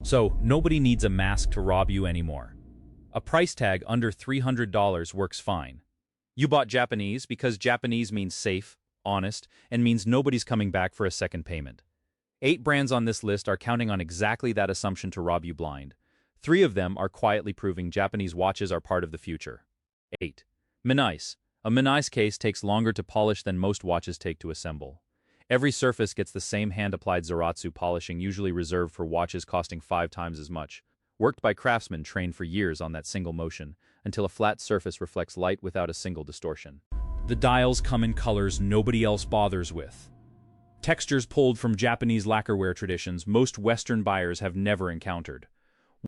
So, nobody needs a mask to rob you anymore. A price tag under $300 works fine. You bought Japanese because Japanese means safe, honest, and means nobody's coming back for a second payment. 8 brands on this list are counting on exactly that assumption to rob you blind. 3 of them are quietly proving Japanese watches are part of the future. 8. Minais. A Minais case takes longer to polish than most watches take to assemble. Every surface gets the same hand-applied Zaratsu polishing usually reserved for watches costing 5 times as much, worked by craftsmen trained for years on that single motion, until a flat surface reflects light without a single distortion. The dials come in colors nobody else bothers with. Textures pulled from Japanese lacquerware traditions most Western buyers have never encountered.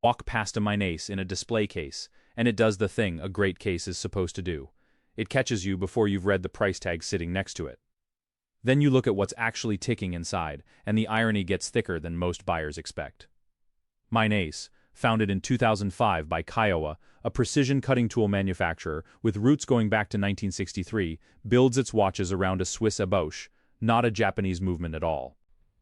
Walk past a Minais in a display case, and it does the thing a great case is supposed to do. It catches you before you've read the price tag sitting next to it. Then you look at what's actually ticking inside, and the irony gets thicker than most buyers expect. Minais, founded in 2005 by Kiowa, a precision cutting tool manufacturer with roots going back to 1963, builds its watches around a Swiss ebauche, not a Japanese movement at all.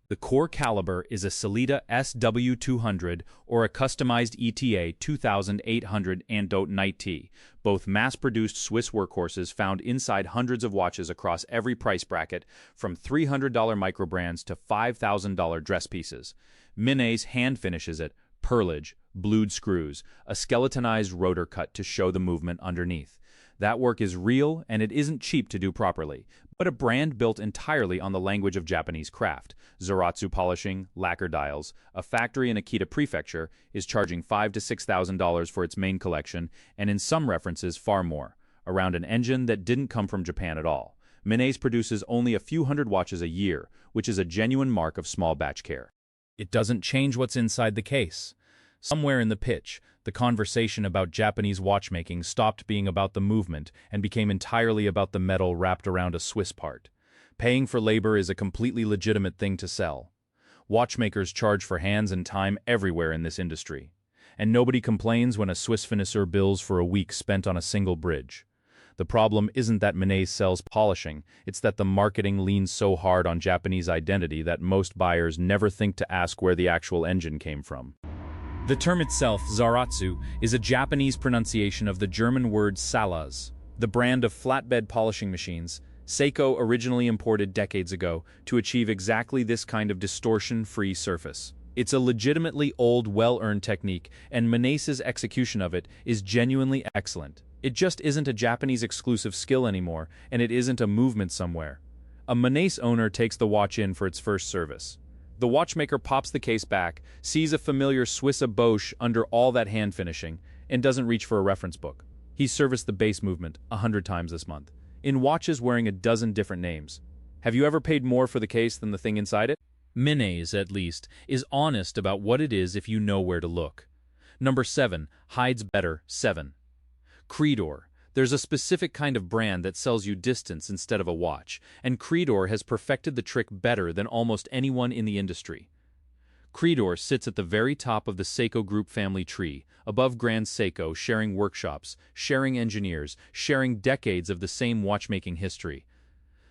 The core caliber is a Sellita SW200 or a customized ETA 2800 Andote Night T, both mass-produced Swiss workhorses found inside hundreds of watches across every price bracket, from $300 microbrands to $5,000 dress pieces. Minais hand finishes it, pearlage, blued screws, a skeletonized rotor cut to show the movement underneath. That work is real, and it isn't cheap to do properly, but a brand built entirely on the language of Japanese craft. Zaratsu polishing, lacquer dials. A factory in Akita Prefecture is charging $5,000 to $6,000 for its main collection, and in some references far more, around an engine that didn't come from Japan at all. Minais produces only a few hundred watches a year, which is a genuine mark of small batch care. It doesn't change what's inside the case. Somewhere in the pitch, the conversation about Japanese watchmaking stopped being about the movement and became entirely about the metal wrapped around a Swiss part. Paying for labor is a completely legitimate thing to sell. Watchmakers charge for hands and time everywhere in this industry. And nobody complains when a Swiss finisher bills for a week spent on a single bridge. The problem isn't that Minais sells polishing, it's that the marketing leans so hard on Japanese identity that most buyers never think to ask where the actual engine came from. The term itself, Zaratsu, is a Japanese pronunciation of the German word Salaz, the brand of flatbed polishing machines Seiko originally imported decades ago to achieve exactly this kind of distortion-free surface. It's a legitimately old, well-earned technique, and Minais's execution of it is genuinely excellent. It just isn't a Japanese-exclusive skill anymore, and it isn't a movement somewhere. A Minais owner takes the watch in for its first service. The watchmaker pops the case back, sees a familiar Swiss ebauche under all that hand finishing, and doesn't reach for a reference book. He's serviced the base movement 100 times this month, in watches wearing a dozen different names. Have you ever paid more for the case than the thing inside it? Minais, at least, is honest about what it is if you know where to look. Number 7, hides better, 7. Creedor. There's a specific kind of brand that sells you distance instead of a watch, and Creedor has perfected the trick better than almost anyone in the industry. Creedor sits at the very top of the Seiko Group family tree, above Grand Seiko, sharing workshops, sharing engineers, sharing decades of the same watchmaking history.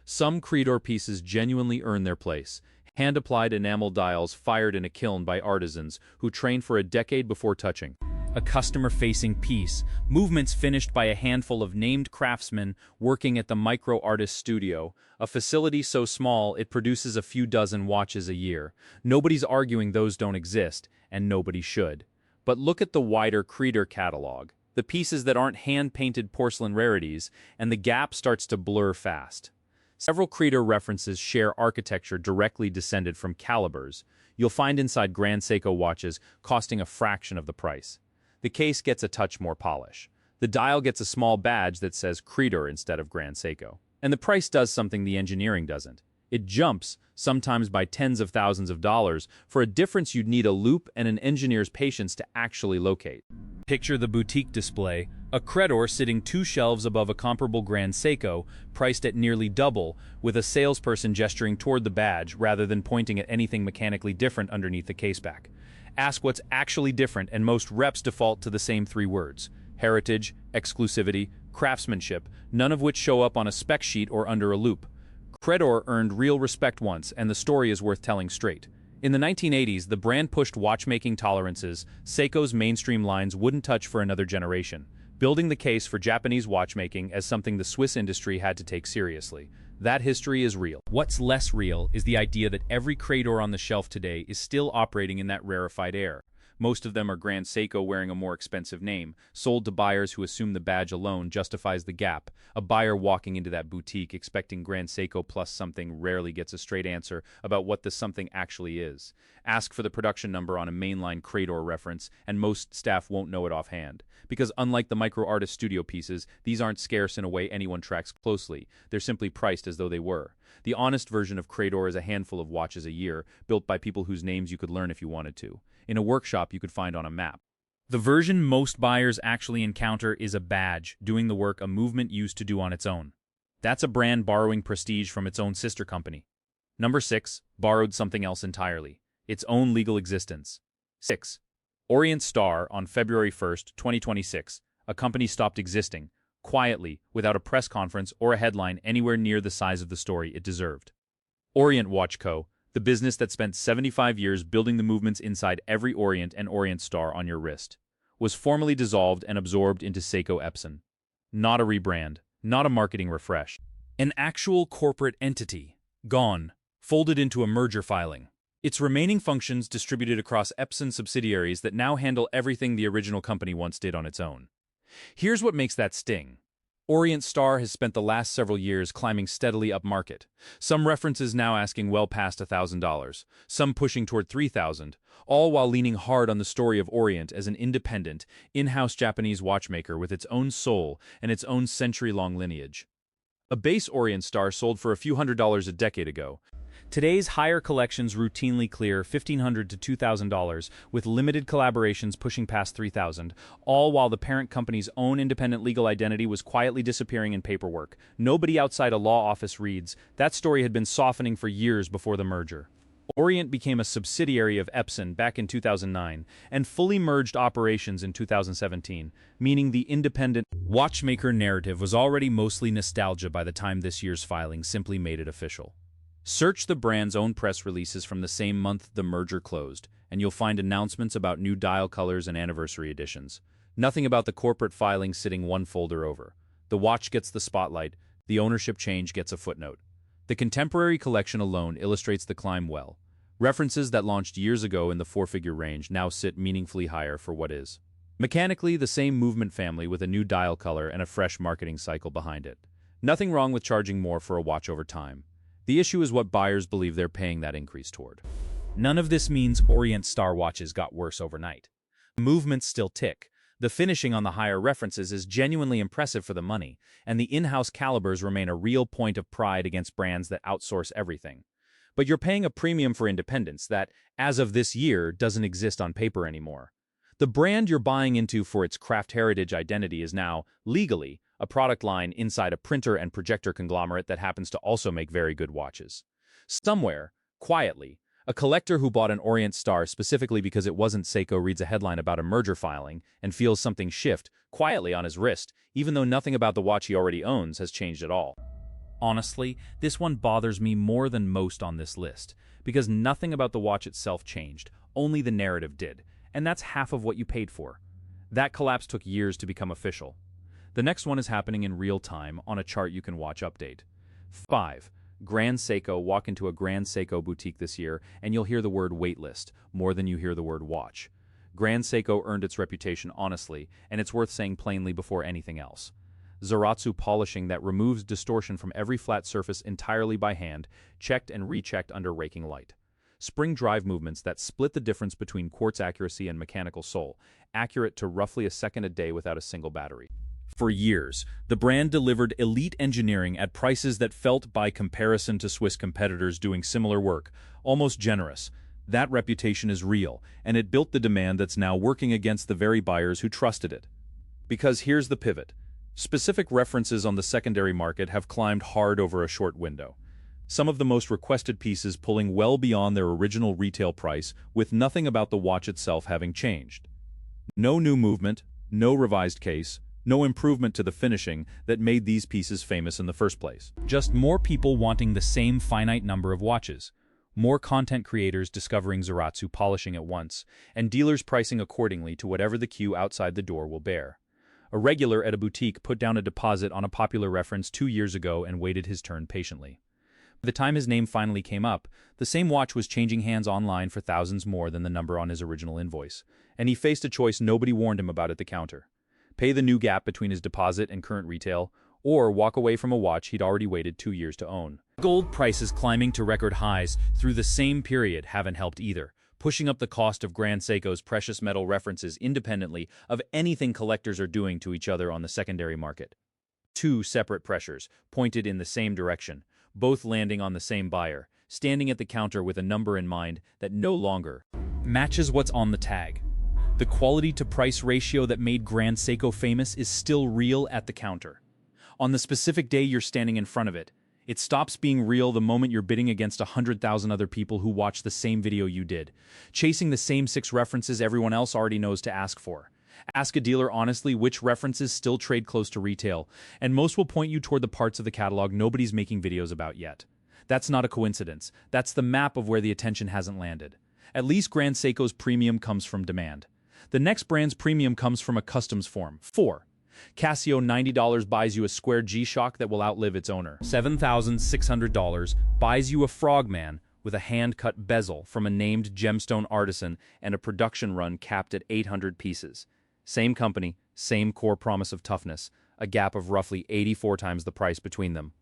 Some Creedor pieces genuinely earn their place, hand-applied enamel dials fired in a kiln by artisans who trained for a decade before touching. A customer-facing piece, movements finished by a handful of named craftsmen working at the Micro Artist Studio, a facility so small it produces a few dozen watches a year. Nobody's arguing those don't exist, and nobody should. But look at the wider Creedor catalog, the pieces that aren't hand-painted porcelain rarities, and the gap starts to blur fast. Several Creedor references share architecture directly descended from calibers you'll find inside Grand Seiko watches costing a fraction of the price. The case gets a touch more polish. The dial gets a small badge that says Creedor instead of Grand Seiko. And the price does something the engineering doesn't. It jumps, sometimes by tens of thousands of dollars, for a difference you'd need a loupe and an engineer's patience to actually locate. Picture the boutique display, a Creedor sitting 2 shelves above a comparable Grand Seiko, priced at nearly double, with a salesperson gesturing toward the badge rather than pointing at anything mechanically different underneath the caseback. Ask what's actually different, and most reps default to the same 3 words: heritage, exclusivity, craftsmanship, none of which show up on a spec sheet or under a loupe. Creedor earned real respect once, and the story is worth telling straight. In the 1980s, the brand pushed watchmaking tolerances Seiko's mainstream lines wouldn't touch for another generation, building the case for Japanese watchmaking as something the Swiss industry had to take seriously. That history is real. What's less real is the idea that every Crador on the shelf today is still operating in that rarefied air. Most of them are Grand Seiko wearing a more expensive name, sold to buyers who assume the badge alone justifies the gap. A buyer walking into that boutique expecting Grand Seiko plus something rarely gets a straight answer about what the something actually is. Ask for the production number on a mainline Crador reference, and most staff won't know it offhand. Because unlike the micro-artist studio pieces, these aren't scarce in a way anyone tracks closely. They're simply priced as though they were. The honest version of Crador is a handful of watches a year, built by people whose names you could learn if you wanted to. In a workshop you could find on a map. The version most buyers actually encounter is a badge, doing the work a movement used to do on its own. That's a brand borrowing prestige from its own sister company. Number 6, borrowed something else entirely. Its own legal existence. 6. Orient Star on February 1st, 2026. A company stopped existing, quietly, without a press conference or a headline anywhere near the size of the story it deserved. Orient Watch Co., the business that spent 75 years building the movements inside every Orient and Orient Star on your wrist, was formally dissolved and absorbed into Seiko Epson. Not a rebrand, not a marketing refresh. An actual corporate entity, gone, folded into a merger filing. Its remaining functions distributed across Epson subsidiaries that now handle everything the original company once did on its own. Here's what makes that sting. Orient Star has spent the last several years climbing steadily up market. Some references now asking well past $1,000, some pushing toward $3,000, all while leaning hard on the story of Orient as an independent, in-house Japanese watchmaker with its own soul and its own century-long lineage. A base Orient Star sold for a few $100s a decade ago. Today's higher collections routinely clear $1,500 to $2,000, with limited collaborations pushing past $3,000, all while the parent company's own independent legal identity was quietly disappearing in paperwork. Nobody outside a law office reads. That story had been softening for years before the merger. Orient became a subsidiary of Epson back in 2009 and fully merged operations in 2017, meaning the independent watchmaker narrative was already mostly nostalgia by the time this year's filing simply made it official. Search the brand's own press releases from the same month the merger closed, and you'll find announcements about new dial colors and anniversary editions. Nothing about the corporate filing sitting one folder over. The watch gets the spotlight, the ownership change gets a footnote. The contemporary collection alone illustrates the climb well. References that launched years ago in the four-figure range now sit meaningfully higher for what is. Mechanically, the same movement family with a new dial color and a fresh marketing cycle behind it. Nothing wrong with charging more for a watch over time. The issue is what buyers believe they're paying that increase toward. None of this means Orient Star watches got worse overnight. Movements still tick. The finishing on the higher references is genuinely impressive for the money, and the in-house calibers remain a real point of pride against brands that outsource everything. But you're paying a premium for independence that, as of this year, doesn't exist on paper anymore. The brand you're buying into for its craft heritage identity is now, legally, a product line inside a printer and projector conglomerate that happens to also make very good watches. Somewhere, quietly, a collector who bought an Orient Star specifically because it wasn't Seiko reads a headline about a merger filing and feels something shift quietly on his wrist, even though nothing about the watch he already owns has changed at all. Honestly, this one bothers me more than most on this list, because nothing about the watch itself changed, only the narrative did, and that's half of what you paid for. That collapse took years to become official. The next one is happening in real time on a chart you can watch update. 5. Grand Seiko. Walk into a Grand Seiko boutique this year and you'll hear the word waitlist more than you hear the word watch. Grand Seiko earned its reputation honestly, and it's worth saying plainly before anything else. Zaratsu polishing that removes distortion from every flat surface entirely by hand, checked and rechecked under raking light. Spring drive movements that split the difference between quartz accuracy and mechanical soul, accurate to roughly a second a day without a single battery. For years, the brand delivered elite engineering at prices that felt, by comparison to Swiss competitors doing similar work, almost generous. That reputation is real, and it built the demand that's now working against the very buyers who trusted it. Because here's the pivot. Specific references on the secondary market have climbed hard over a short window. Some of the most requested pieces pulling well beyond their original retail price, with nothing about the watch itself having changed. No new movement, no revised case, no improvement to the finishing that made these pieces famous in the first place. Just more people wanting the same finite number of watches. More content creators discovering Zaratsu polishing at once, and dealers pricing accordingly to whatever the queue outside the door will bear. A regular at a boutique put down a deposit on a popular reference 2 years ago and waited his turn patiently. By the time his name finally came up, the same watch was changing hands online for thousands more than the number on his original invoice, and he faced a choice nobody warned him about at the counter. Pay the new gap between his deposit and current retail, or walk away from a watch he'd already waited 2 years to own. Gold prices climbing to record highs through the same period haven't helped either, pushing up the cost of Grand Seiko's precious metal references independently of anything collectors are doing to each other on the secondary market. Two separate pressures, pointed in the same direction, both landing on the same buyer, standing at the counter with a number in mind that no longer matches what's on the tag. The quality-to-price ratio that made Grand Seiko famous is still real at the counter. On the specific day you're standing in front of it, it stops being real the moment you're bidding against 100,000 other people who watch the same video you did, chasing the same 6 references everyone else already knows to ask for. Ask a dealer honestly which references still trade close to retail, and most will point you toward the parts of the catalog nobody's making videos about yet. That's not a coincidence. That's the map of where the attention hasn't landed. At least Grand Seiko's premium comes from demand. The next brand's premium comes from a customs form. 4. Casio $90 buys you a square G-Shock that will outlive its owner. $7,600 buys you a Frogman with a hand-cut bezel from a named gemstone artisan and a production run capped at 800 pieces. Same company, same core promise of toughness, a gap of roughly 84 times the price between them.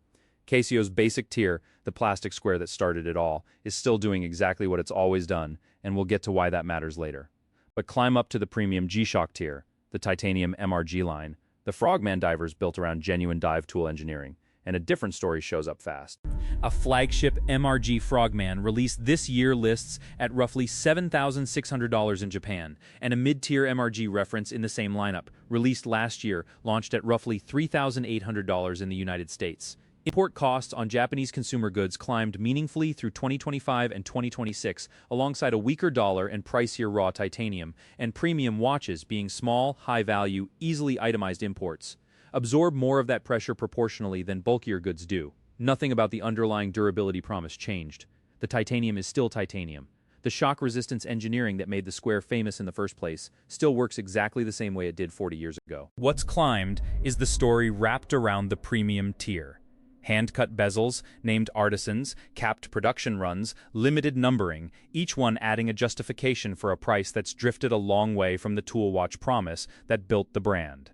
Casio's basic tier, the plastic square that started it all, is still doing exactly what it's always done, and we'll get to why that matters later. But climb up to the premium G-Shock tier, the titanium MRG line. The Frogman diver is built around genuine dive tool engineering, and a different story shows up fast. A flagship MRG Frogman released this year lists at roughly $7,600 in Japan, and a mid-tier MRG reference in the same lineup, released last year, launched at roughly $3,800 in the United States. Import costs on Japanese consumer goods climbed meaningfully through 2025 and 2026, alongside a weaker dollar and pricier raw titanium, and premium watches being small, high-value, easily itemized imports. Absorb more of that pressure proportionally than bulkier goods do. Nothing about the underlying durability promise changed. The titanium is still titanium. The shock resistance engineering that made the square famous in the first place still works exactly the same way it did 40 years ago. What's climbed is the story wrapped around the premium tier. Hand-cut bezels, named artisans, capped production runs, limited numbering, each one adding a justification for a price that's drifted a long way from the tool watch promise that built the brand.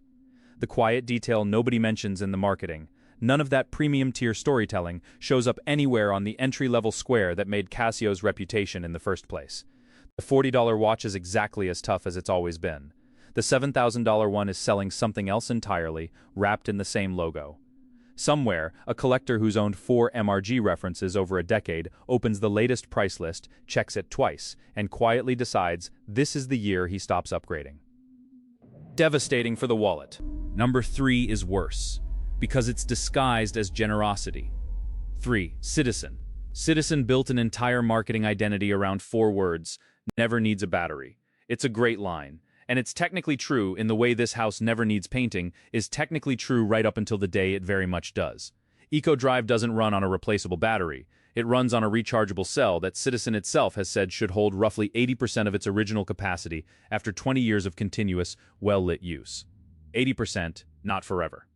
The quiet detail nobody mentions in the marketing, none of that premium-tier storytelling shows up anywhere on the entry-level square that made Casio's reputation in the first place. The $40 watch is exactly as tough as it's always been. The $7,000 one is selling something else entirely, wrapped in the same logo. Somewhere, a collector who's owned 4 MRG references over a decade opens the latest price list, checks it twice, and quietly decides this is the year he stops upgrading. Devastating for the wallet. Number 3 is worse, because it's disguised as generosity. 3. Citizen. Citizen built an entire marketing identity around 4 words, never needs a battery. It's a great line. And it's technically true in the way this house never needs painting is technically true right up until the day it very much does. EcoDrive doesn't run on a replaceable battery. It runs on a rechargeable cell that Citizen itself has said should hold roughly 80% of its original capacity after 20 years of continuous, well-lit use. 80%, not forever.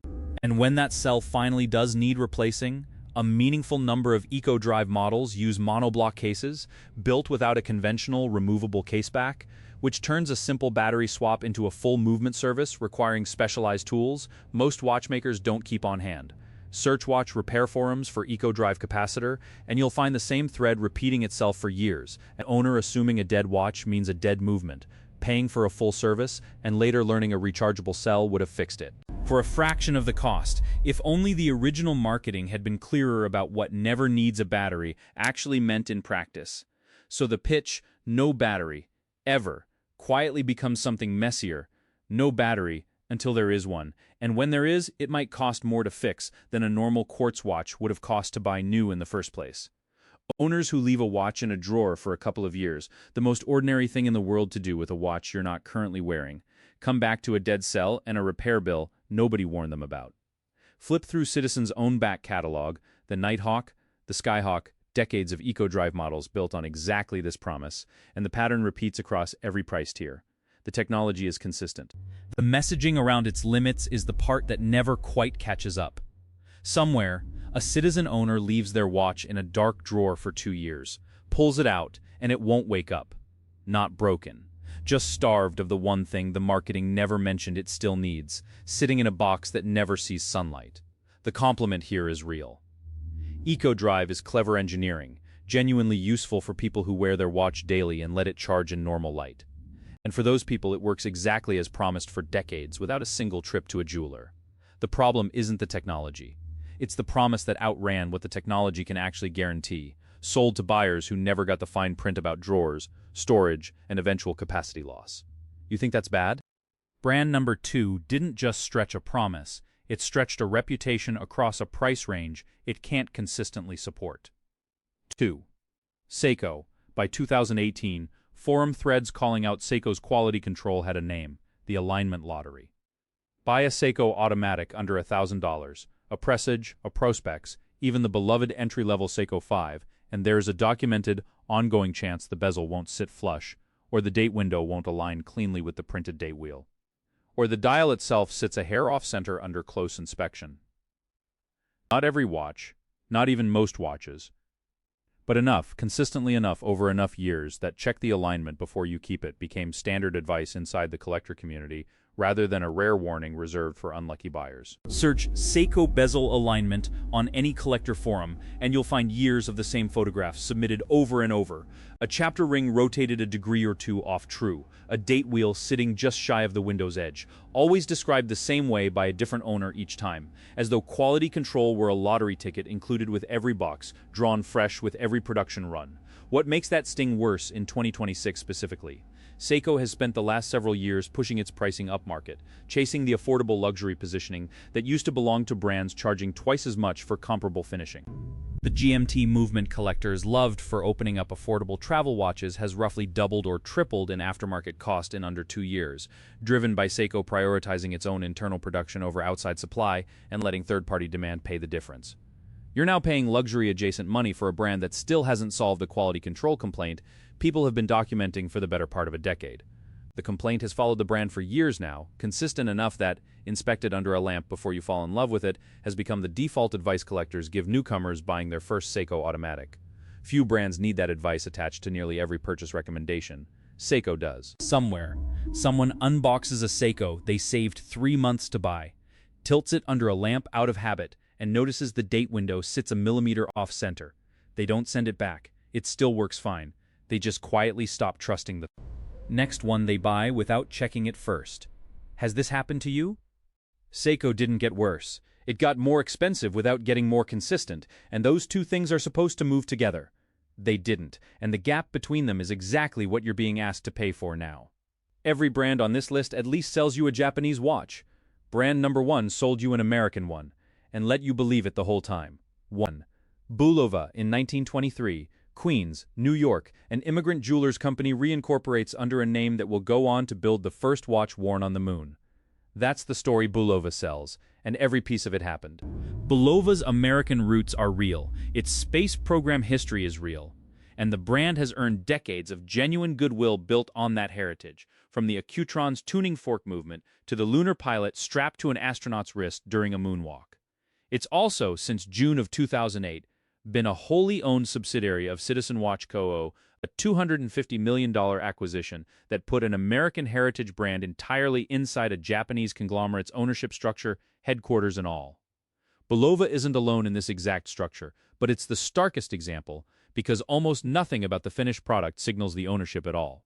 And when that cell finally does need replacing, a meaningful number of EcoDrive models use monoblock cases, built without a conventional removable caseback, which turns a simple battery swap into a full movement service requiring specialized tools most watchmakers don't keep on hand. Search watch repair forums for EcoDrive capacitor, and you'll find the same thread repeating itself for years, an owner assuming a dead watch means a dead movement, paying for a full service, and later learning a rechargeable cell would have fixed it. For a fraction of the cost, if only the original marketing had been clearer about what never needs a battery actually meant in practice. So the pitch, no battery, ever, quietly becomes something messier, no battery, until there is one, and when there is, it might cost more to fix than a normal quartz watch would have cost to buy new in the first place. Owners who leave a watch in a drawer for a couple of years, the most ordinary thing in the world to do with a watch you're not currently wearing, come back to a dead cell and a repair bill nobody warned them about. Flip through Citizen's own back catalog, the Nighthawk, the Skyhawk, Decades of EcoDrive models built on exactly this promise, and the pattern repeats across every price tier. The technology is consistent. The messaging around its limits is the part that never quite catches up. Somewhere, a citizen owner leaves their watch in a dark drawer for 2 years, pulls it out, and it won't wake up. Not broken. Just starved of the one thing the marketing never mentioned it still needs, sitting in a box that never sees sunlight. The compliment here is real. EcoDrive is clever engineering, genuinely useful for people who wear their watch daily and let it charge in normal light. And for those people, it works exactly as promised for decades without a single trip to a jeweler. The problem isn't the technology. It's the promise that outran what the technology can actually guarantee, sold to buyers who never got the fine print about drawers, storage, and eventual capacity loss. You think that's bad? Brand number 2 didn't just stretch a promise, it stretched a reputation across a price range it can't consistently support. 2. Seiko. By 2018, forum threads calling out Seiko's quality control had a name: the alignment lottery. Buy a Seiko automatic under $1,000, a Presage, a Prospex, even the beloved entry-level Seiko 5, and there's a documented, ongoing chance the bezel won't sit flush, or the date window won't align cleanly with the printed date wheel, or the dial itself sits a hair off-center under close inspection. Not every watch, not even most watches, but enough, consistently enough over enough years that check the alignment before you keep it became standard advice inside the collector community, rather than a rare warning reserved for unlucky buyers. Search Seiko bezel alignment on any collector forum, and you'll find years of the same photographs submitted over and over. A chapter ring rotated a degree or two off true, a date wheel sitting just shy of the window's edge, always described the same way by a different owner each time, as though quality control were a lottery ticket included with every box, drawn fresh with every production run. What makes that sting worse in 2026 specifically? Seiko has spent the last several years pushing its pricing upmarket, chasing the affordable luxury positioning that used to belong to brands charging twice as much for comparable finishing. The GMT movement collectors loved for opening up affordable travel watches has roughly doubled or tripled in aftermarket cost in under 2 years, driven by Seiko prioritizing its own internal production over outside supply and letting third-party demand pay the difference. You're now paying luxury-adjacent money for a brand that still hasn't solved a quality control complaint people have been documenting for the better part of a decade. The complaint has followed the brand for years now, consistent enough that, inspected under a lamp before you fall in love with it, has become the default advice collectors give newcomers buying their first Seiko automatic. Few brands need that advice attached to nearly every purchase recommendation. Seiko does. Somewhere, someone unboxes a Seiko they saved 3 months to buy, tilts it under a lamp out of habit, and notices the date window sits a millimeter off-center. They don't send it back. It still works fine. They just quietly stop trusting the next one they buy without checking it first. Has this happened to you? Seiko didn't get worse. It got more expensive without getting more consistent, and those two things are supposed to move together. They didn't, and the gap between them is exactly what you're being asked to pay for now. Every brand on this list at least sells you a Japanese watch. Brand number 1 sold you an American one, and let you believe it the whole time. 1. Bulova in 1923. Queens, New York, an immigrant jewelers company reincorporates under a name that will go on to build the first watch worn on the moon. That's the story Bulova sells, and every piece of it happened. Bulova's American roots are real, its space program history is real, and the brand has earned decades of genuine goodwill built on that heritage, from the Accutron's tuning fork movement to the lunar pilot strapped to an astronaut's wrist during a moonwalk. It's also, since June of 2008, been a wholly owned subsidiary of Citizen Watch Co., a $250 million acquisition that put an American heritage brand entirely inside a Japanese conglomerate's ownership structure, headquarters and all. Bulova isn't alone in this exact structure, but it's the starkest example because almost nothing about the finished product signals the ownership at all.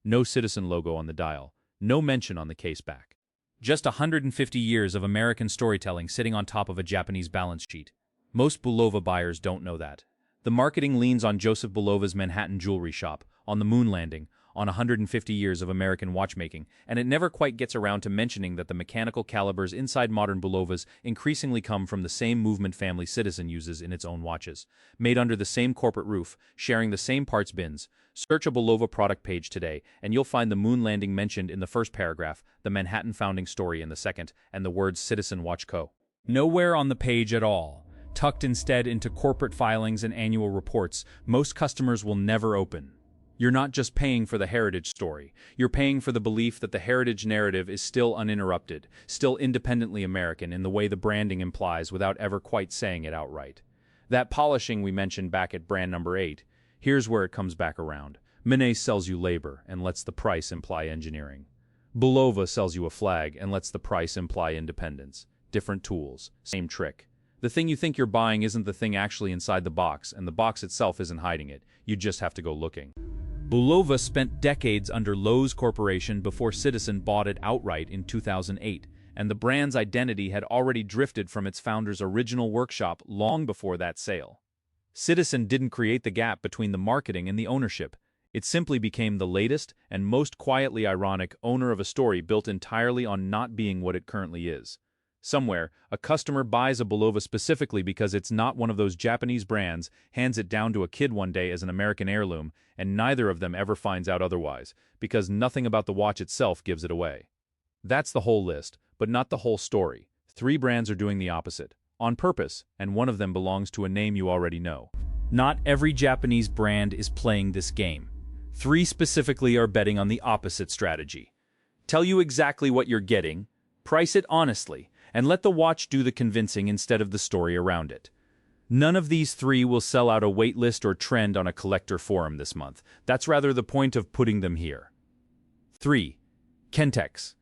No Citizen logo on the dial, no mention on the case back. Just 150 years of American storytelling sitting on top of a Japanese balance sheet. Most Bulova buyers don't know that. The marketing leans on Joseph Bulova's Manhattan jewelry shop, on the moon landing, on 150 years of American watchmaking, and it never quite gets around to mentioning that the mechanical calibers inside modern Bulovas increasingly come from the same movement family Citizen uses in its own watches. Made under the same corporate roof, sharing the same parts bins. Search a Bulova product page today, and you'll find the moon landing mentioned in the first paragraph, the Manhattan founding story in the second, and the words Citizen Watch Co. Nowhere on the page at all. tucked instead into corporate filings and annual reports most customers will never open. You're not just paying for the heritage story, you're paying for the belief that the heritage narrative is still uninterrupted, still independently American in the way the branding implies without ever quite saying it outright. That polishing we mentioned back at brand number 8, here's where it comes back around. Menace sells you labor and lets the price imply engineering. Bulova sells you a flag and lets the price imply independence. Different tools, same trick. The thing you think you're buying isn't the thing actually inside the box, and the box itself isn't hiding it. You just have to go looking. Bulova spent decades under Lowe's Corporation before Citizen bought it outright in 2008, and the brand's identity had already drifted from its founder's original workshop long before that sale. Citizen didn't create the gap between the marketing and the ownership. It simply became the latest and most quietly ironic owner of a story built entirely on not being what it currently is. Somewhere, a customer buys a Bulova specifically because it's not one of those Japanese brands, hands it down to a kid one day as an American heirloom, and neither of them ever finds out otherwise, because nothing about the watch itself gives it away. That's the whole list, but not the whole story. 3 brands are doing the opposite, on purpose, and one of them belongs to a name you already know. Not every Japanese brand is playing this game. 3 specifically are betting on the opposite strategy. Tell you exactly what you're getting, price it honestly, and let the watch do the convincing instead of the story around it. None of these 3 will sell out a waitlist or trend on a collector forum this month. That's rather the point of putting them here. 3. Kentex.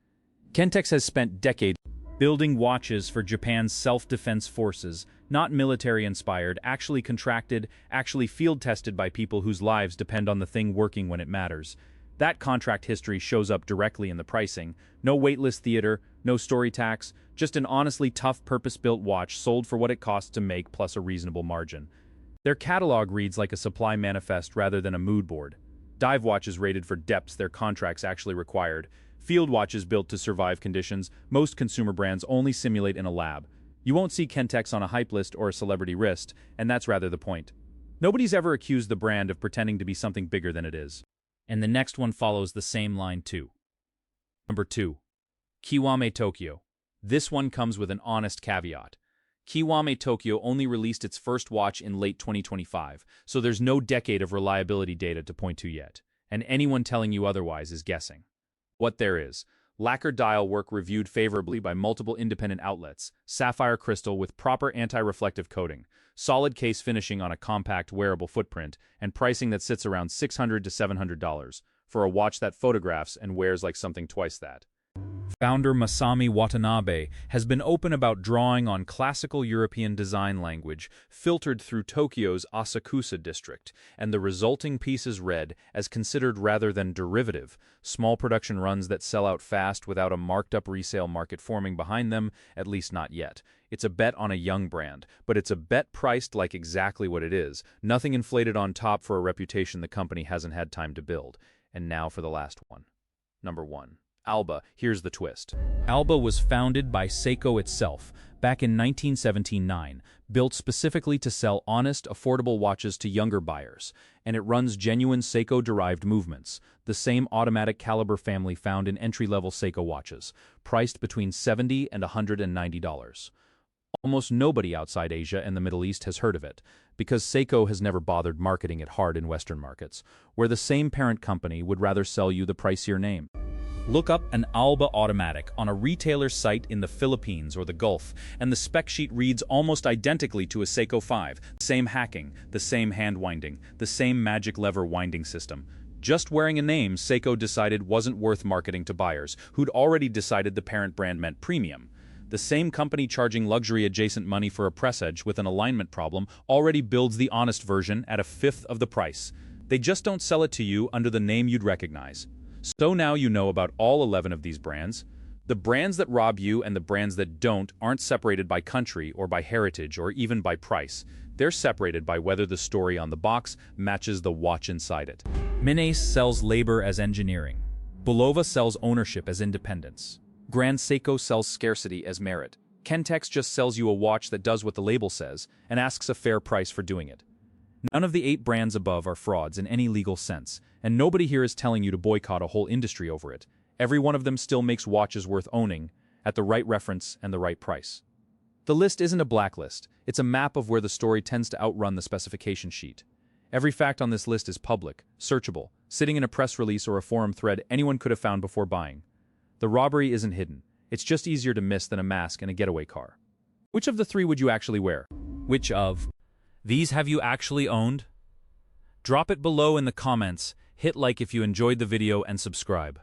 Kentex has spent decades building watches for Japan's self-defense forces, not military-inspired, actually contracted, actually field-tested by people whose lives depend on the thing working when it matters. That contract history shows up directly in the pricing. No waitlist theater, no story tax, just an honestly tough purpose-built watch sold for what it costs to make plus a reasonable margin. Their catalog reads like a supply manifest rather than a mood board. Dive watches rated for depths their contracts actually required. Field watches built to survive conditions most consumer brands only simulate in a lab. You won't see Kentex on a hype list or a celebrity wrist, and that's rather the point. Nobody's ever accused the brand of pretending to be something bigger than it is. And the next one follows the same line too. Number 2. Kiwame Tokyo. This one comes with an honest caveat. Kiwame Tokyo only released its first watch in late 2025, so there's no decade of reliability data to point to yet, and anyone telling you otherwise is guessing. What there is: lacquer dial work reviewed favorably by multiple independent outlets, sapphire crystal with proper anti-reflective coating, solid case finishing on a compact wearable footprint, and pricing that sits around $600 to $700 for a watch that photographs and wears like something twice that. Founder Masami Watanabe has been open about drawing on classical European design language filtered through Tokyo's Asakusa district, and the resulting piece is read as considered rather than derivative, small production runs that sell out fast without a marked-up resale market forming behind them, at least not yet. It's a bet on a young brand, but it's a bet priced like exactly what it is, nothing inflated on top for a reputation the company hasn't had time to build. And now for the last one. Number 1. Alba. Here's the twist. Alba was founded by Seiko itself back in 1979, built specifically to sell honest, affordable watches to younger buyers, and it runs genuine Seiko-derived movements, the same automatic caliber family found in entry-level Seiko watches, priced between $70 and $190. Almost nobody outside Asia and the Middle East has heard of it, because Seiko has never bothered marketing it hard in Western markets, where the same parent company would rather sell you the pricier name. Look up an Alba Automatic on a retailer's site in the Philippines or the Gulf, and the spec sheet reads almost identically to a Seiko 5. Same hacking, the same hand winding, the same magic lever winding system. Just wearing a name Seiko decided wasn't worth marketing to buyers, who'd already decided the parent brand meant premium. The same company charging luxury-adjacent money for a press edge with an alignment problem already builds the honest version at a fifth of the price. They just don't sell it to you under the name you'd recognize. So now you know about all 11 of these brands. The brands that rob you and the brands that don't aren't separated by country or by heritage or even by price. They're separated by whether the story on the box matches the watch inside it. Menace sells labor as engineering. Bulova sells ownership as independence. Grand Seiko sells scarcity as merit. Kentex just sells you a watch that does what the label says and asks a fair price for doing it. None of the 8 brands above are frauds in any legal sense, and nobody here is telling you to boycott a whole industry over it. Every one of them still makes watches worth owning, at the right reference and the right price. The list isn't a blacklist, it's a map of where the story tends to outrun the specification sheet. Every fact on this list is public, searchable, sitting in a press release or a forum thread anyone could have found before buying. The robbery isn't hidden, it's just easier to miss than a mask in a getaway car. Which of the three would you actually wear? Which of these have you actually owned? Drop it below in the comments, hit like if you enjoyed the video and subscribe.